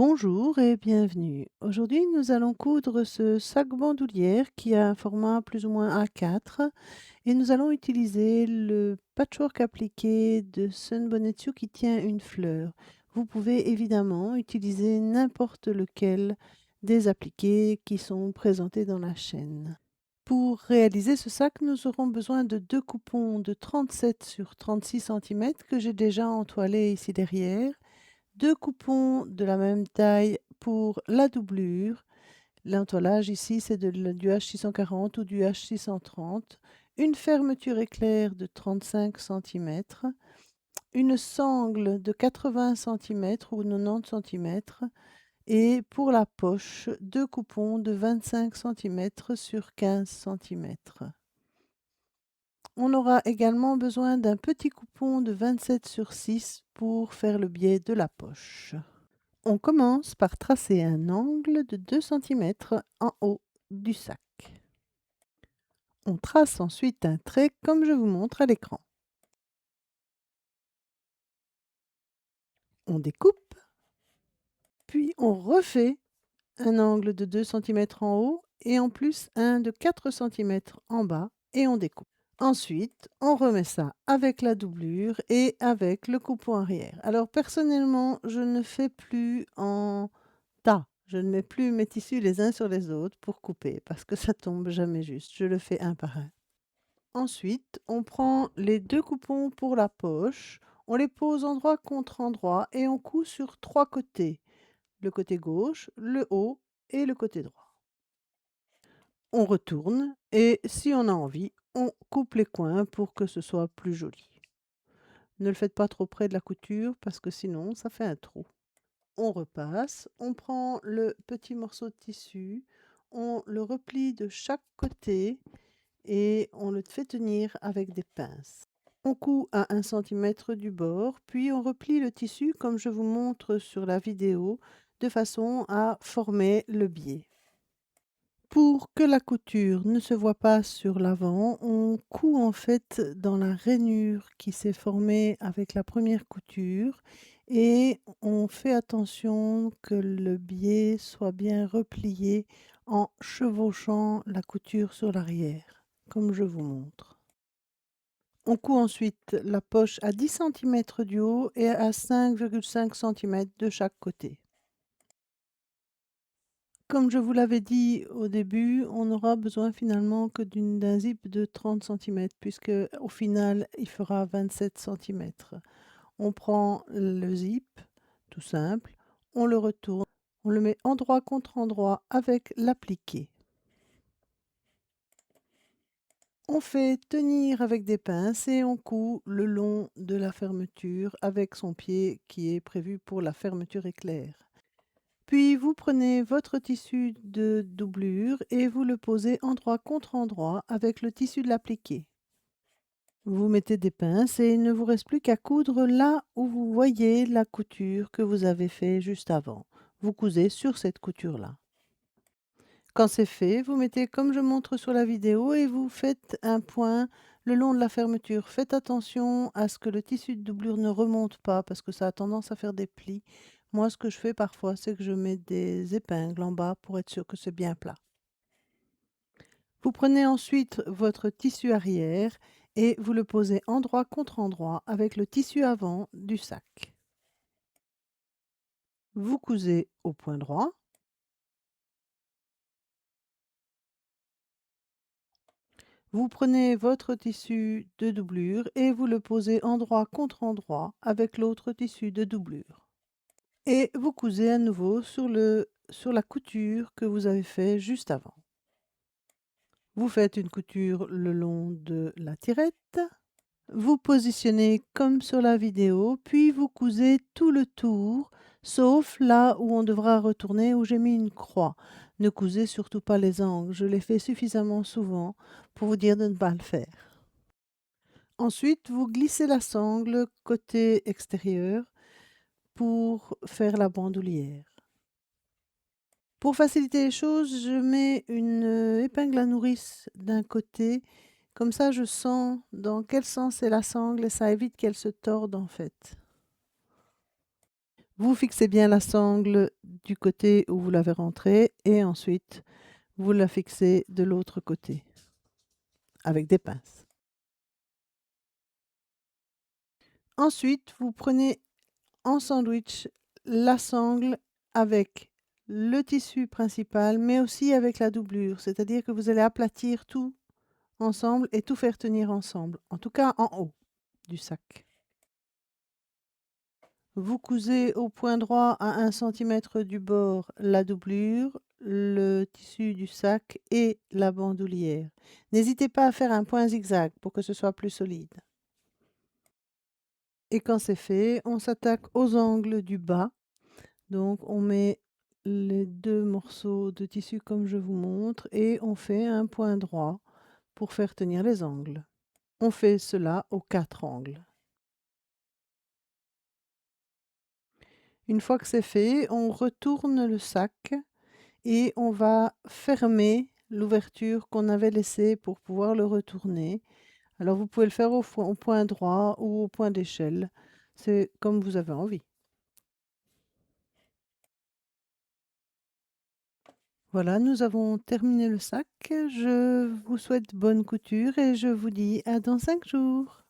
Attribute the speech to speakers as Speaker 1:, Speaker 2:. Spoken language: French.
Speaker 1: Bonjour et bienvenue. Aujourd'hui, nous allons coudre ce sac bandoulière qui a un format plus ou moins A4 et nous allons utiliser le patchwork appliqué de Sun Bonetsu qui tient une fleur. Vous pouvez évidemment utiliser n'importe lequel des appliqués qui sont présentés dans la chaîne. Pour réaliser ce sac, nous aurons besoin de deux coupons de 37 sur 36 cm que j'ai déjà entoilés ici derrière. Deux coupons de la même taille pour la doublure. L'entoilage ici, c'est du H640 ou du H630. Une fermeture éclair de 35 cm. Une sangle de 80 cm ou 90 cm. Et pour la poche, deux coupons de 25 cm sur 15 cm. On aura également besoin d'un petit coupon de 27 sur 6 pour faire le biais de la poche. On commence par tracer un angle de 2 cm en haut du sac. On trace ensuite un trait comme je vous montre à l'écran. On découpe, puis on refait un angle de 2 cm en haut et en plus un de 4 cm en bas et on découpe. Ensuite, on remet ça avec la doublure et avec le coupon arrière. Alors personnellement, je ne fais plus en tas. Je ne mets plus mes tissus les uns sur les autres pour couper parce que ça tombe jamais juste. Je le fais un par un. Ensuite, on prend les deux coupons pour la poche, on les pose endroit contre endroit et on coud sur trois côtés. Le côté gauche, le haut et le côté droit. On retourne et si on a envie, on coupe les coins pour que ce soit plus joli. Ne le faites pas trop près de la couture parce que sinon ça fait un trou. On repasse, on prend le petit morceau de tissu, on le replie de chaque côté et on le fait tenir avec des pinces. On coud à 1 cm du bord, puis on replie le tissu comme je vous montre sur la vidéo, de façon à former le biais. Pour que la couture ne se voit pas sur l'avant, on coud en fait dans la rainure qui s'est formée avec la première couture et on fait attention que le biais soit bien replié en chevauchant la couture sur l'arrière, comme je vous montre. On coud ensuite la poche à 10 cm du haut et à 5,5 cm de chaque côté. Comme je vous l'avais dit au début, on n'aura besoin finalement que d'un zip de 30 cm puisque au final, il fera 27 cm. On prend le zip, tout simple, on le retourne, on le met endroit contre endroit avec l'appliqué. On fait tenir avec des pinces et on coud le long de la fermeture avec son pied qui est prévu pour la fermeture éclair. Puis vous prenez votre tissu de doublure et vous le posez endroit contre endroit avec le tissu de l'appliqué. Vous mettez des pinces et il ne vous reste plus qu'à coudre là où vous voyez la couture que vous avez fait juste avant. Vous cousez sur cette couture-là. Quand c'est fait, vous mettez comme je montre sur la vidéo et vous faites un point le long de la fermeture. Faites attention à ce que le tissu de doublure ne remonte pas parce que ça a tendance à faire des plis. Moi, ce que je fais parfois, c'est que je mets des épingles en bas pour être sûr que c'est bien plat. Vous prenez ensuite votre tissu arrière et vous le posez endroit contre endroit avec le tissu avant du sac. Vous cousez au point droit. Vous prenez votre tissu de doublure et vous le posez endroit contre endroit avec l'autre tissu de doublure. Et vous cousez à nouveau sur la couture que vous avez fait juste avant. Vous faites une couture le long de la tirette. Vous positionnez comme sur la vidéo, puis vous cousez tout le tour, sauf là où on devra retourner, où j'ai mis une croix. Ne cousez surtout pas les angles, je l'ai fait suffisamment souvent pour vous dire de ne pas le faire. Ensuite, vous glissez la sangle côté extérieur pour faire la bandoulière. Pour faciliter les choses, je mets une épingle à nourrice d'un côté, comme ça je sens dans quel sens est la sangle et ça évite qu'elle se torde en fait. Vous fixez bien la sangle du côté où vous l'avez rentrée et ensuite vous la fixez de l'autre côté avec des pinces. Ensuite, vous prenez en sandwich la sangle avec le tissu principal, mais aussi avec la doublure, c'est-à-dire que vous allez aplatir tout ensemble et tout faire tenir ensemble, en tout cas en haut du sac. Vous cousez au point droit à 1 centimètre du bord la doublure, le tissu du sac et la bandoulière. N'hésitez pas à faire un point zigzag pour que ce soit plus solide. Et quand c'est fait, on s'attaque aux angles du bas. Donc on met les 2 morceaux de tissu comme je vous montre et on fait un point droit pour faire tenir les angles. On fait cela aux 4 angles. Une fois que c'est fait, on retourne le sac et on va fermer l'ouverture qu'on avait laissée pour pouvoir le retourner. Alors vous pouvez le faire au point droit ou au point d'échelle, c'est comme vous avez envie. Voilà, nous avons terminé le sac. Je vous souhaite bonne couture et je vous dis à dans 5 jours.